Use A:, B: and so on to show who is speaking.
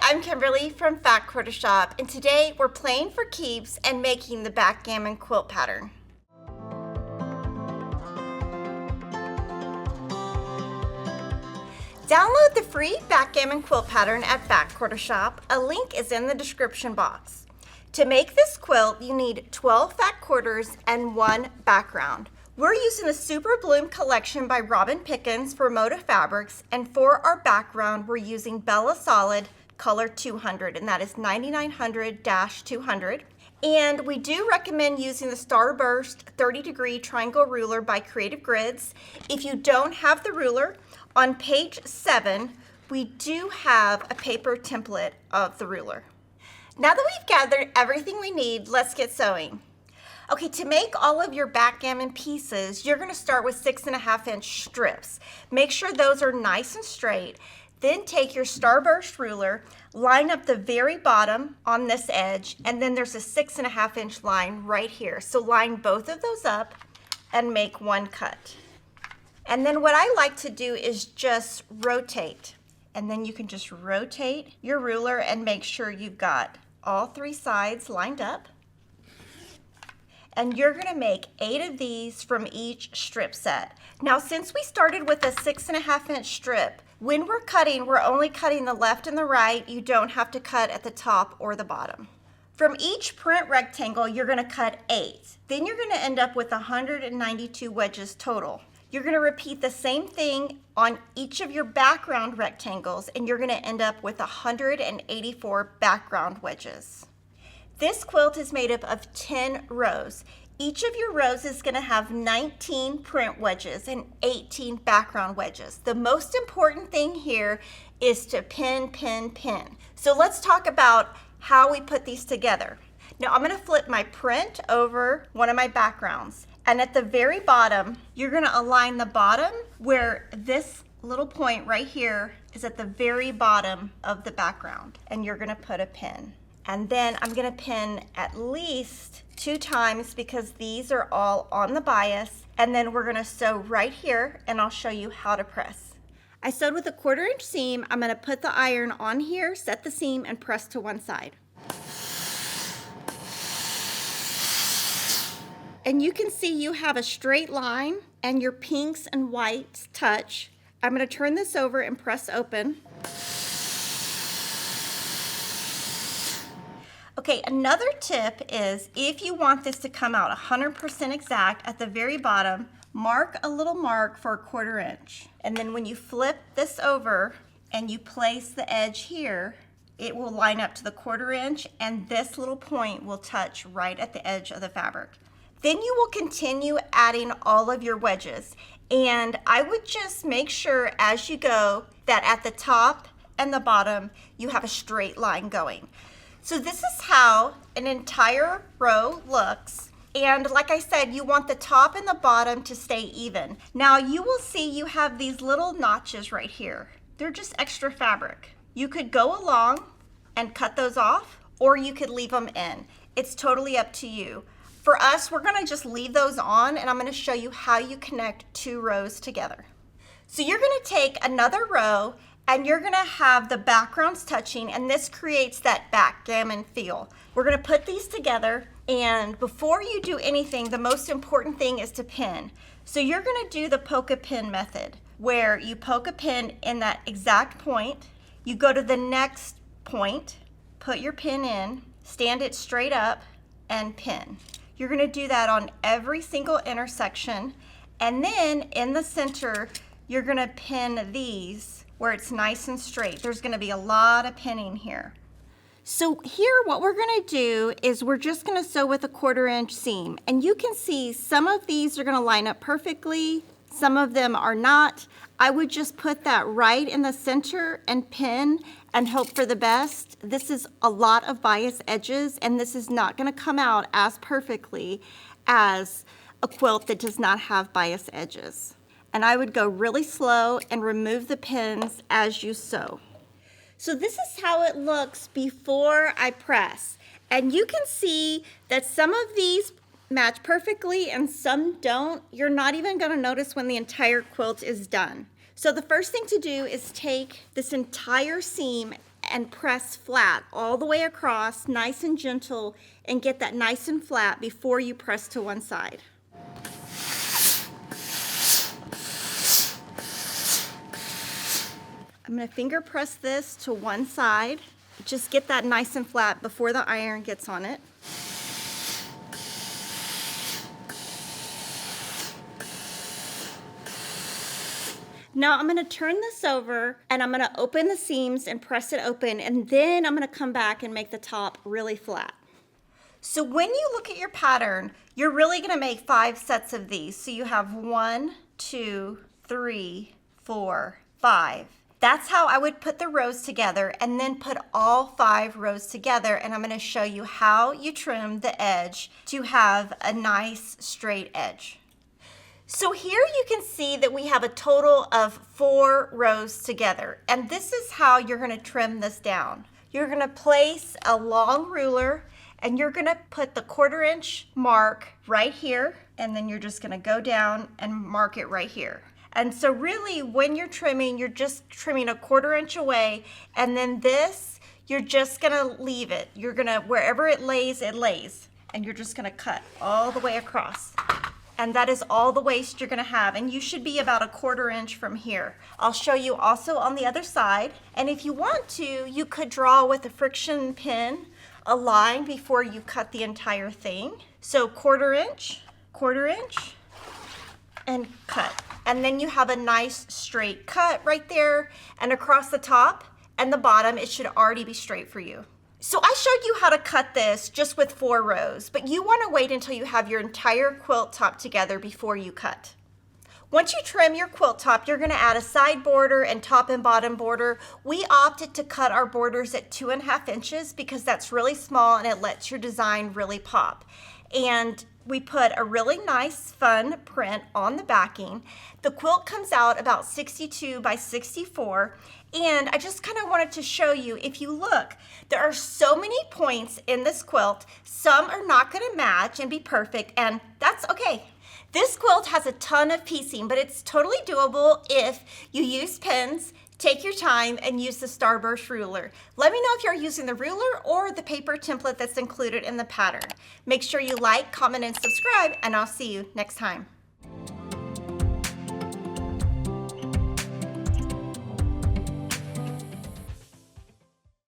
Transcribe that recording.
A: I'm Kimberly from Fat Quarter Shop, and today we're playing for keeps and making the backgammon quilt pattern. Download the free backgammon quilt pattern at Fat Quarter Shop. A link is in the description box. To make this quilt, you need 12 fat quarters and 1 background. We're using the Super Bloom collection by Pickens for Moda fabrics, and for our background, we're using Bella Solid color 200, and that is 9900-200. And we do recommend using the Starburst 30-degree triangle ruler by Creative Grids. If you don't have the ruler, on page 7, we do have a paper template of the ruler. Now that we've gathered everything we need, let's get sewing. Okay, to make all of your backgammon pieces, you're gonna start with 6.5-inch strips. Make sure those are nice and straight. Then take your Starburst ruler, line up the very bottom on this edge, and then there's a 6.5-inch line right here. So line both of those up and make one cut. And then what I like to do is just rotate. And then you can just rotate your ruler and make sure you've got all 3 sides lined up. And you're gonna make 8 of these from each strip set. Now, since we started with a 6.5-inch strip, when we're cutting, we're only cutting the left and the right. You don't have to cut at the top or the bottom. From each print rectangle, you're gonna cut 8. Then you're gonna end up with 192 wedges total. You're gonna repeat the same thing on each of your background rectangles, and you're gonna end up with 184 background wedges. This quilt is made up of 10 rows. Each of your rows is gonna have 19 print wedges and 18 background wedges. The most important thing here is to pin, pin, pin. So let's talk about how we put these together. Now I'm gonna flip my print over one of my backgrounds. And at the very bottom, you're gonna align the bottom where this little point right here is at the very bottom of the background. And you're gonna put a pin. And then I'm gonna pin at least 2 times because these are all on the bias. And then we're gonna sew right here, and I'll show you how to press. I sewed with a 1/4-inch seam. I'm gonna put the iron on here, set the seam, and press to one side. And you can see you have a straight line and your pinks and whites touch. I'm gonna turn this over and press open. Okay, another tip is if you want this to come out 100% exact at the very bottom, mark a little mark for a 1/4 inch. And then when you flip this over and you place the edge here, it will line up to the 1/4 inch, and this little point will touch right at the edge of the fabric. Then you will continue adding all of your wedges. And I would just make sure as you go that at the top and the bottom, you have a straight line going. So this is how an entire row looks. And like I said, you want the top and the bottom to stay even. Now you will see you have these little notches right here. They're just extra fabric. You could go along and cut those off, or you could leave them in. It's totally up to you. For us, we're gonna just leave those on, and I'm gonna show you how you connect 2 rows together. So you're gonna take another row, and you're gonna have the backgrounds touching, and this creates that backgammon feel. We're gonna put these together, and before you do anything, the most important thing is to pin. So you're gonna do the poke a pin method, where you poke a pin in that exact point, you go to the next point, put your pin in, stand it straight up, and pin. You're gonna do that on every single intersection, and then in the center, you're gonna pin these where it's nice and straight. There's gonna be a lot of pinning here. So here, what we're gonna do is we're just gonna sew with a 1/4 inch seam, and you can see some of these are gonna line up perfectly, some of them are not. I would just put that right in the center and pin and hope for the best. This is a lot of bias edges, and this is not gonna come out as perfectly as a quilt that does not have bias edges. And I would go really slow and remove the pins as you sew. So this is how it looks before I press. And you can see that some of these match perfectly and some don't. You're not even gonna notice when the entire quilt is done. So the first thing to do is take this entire seam and press flat all the way across, nice and gentle, and get that nice and flat before you press to one side. I'm going to finger press this to one side. Just get that nice and flat before the iron gets on it. Now I'm going to turn this over and I'm going to open the seams and press it open, and then I'm going to come back and make the top really flat. So when you look at your pattern, you're really going to make 5 sets of these. So you have 1, 2, 3, 4, 5. That's how I would put the rows together, and then put all 5 rows together, and I'm going to show you how you trim the edge to have a nice straight edge. So here you can see that we have a total of 4 rows together, and this is how you're going to trim this down. You're going to place a long ruler and you're going to put the 1/4 inch mark right here, and then you're just going to go down and mark it right here. And so really when you're trimming, you're just trimming a 1/4 inch away, and then this, you're just going to leave it. You're going to, wherever it lays, and you're just going to cut all the way across. And that is all the waste you're going to have, and you should be about a 1/4 inch from here. I'll show you also on the other side, and if you want to, you could draw with a friction pin a line before you cut the entire thing. So 1/4 inch, and cut. And then you have a nice straight cut right there, and across the top and the bottom, it should already be straight for you. So I showed you how to cut this just with 4 rows, but you want to wait until you have your entire quilt top together before you cut. Once you trim your quilt top, you're going to add a side border and top and bottom border. We opted to cut our borders at 2.5 inches because that's really small and it lets your design really pop. And we put a really nice, fun print on the backing. The quilt comes out about 62 by 64. And I just kind of wanted to show you, if you look, there are so many points in this quilt. Some are not going to match and be perfect, and that's okay. This quilt has a ton of piecing, but it's totally doable if you use pins, take your time, and use the Starburst ruler. Let me know if you're using the ruler or the paper template that's included in the pattern. Make sure you like, comment, and subscribe, and I'll see you next time.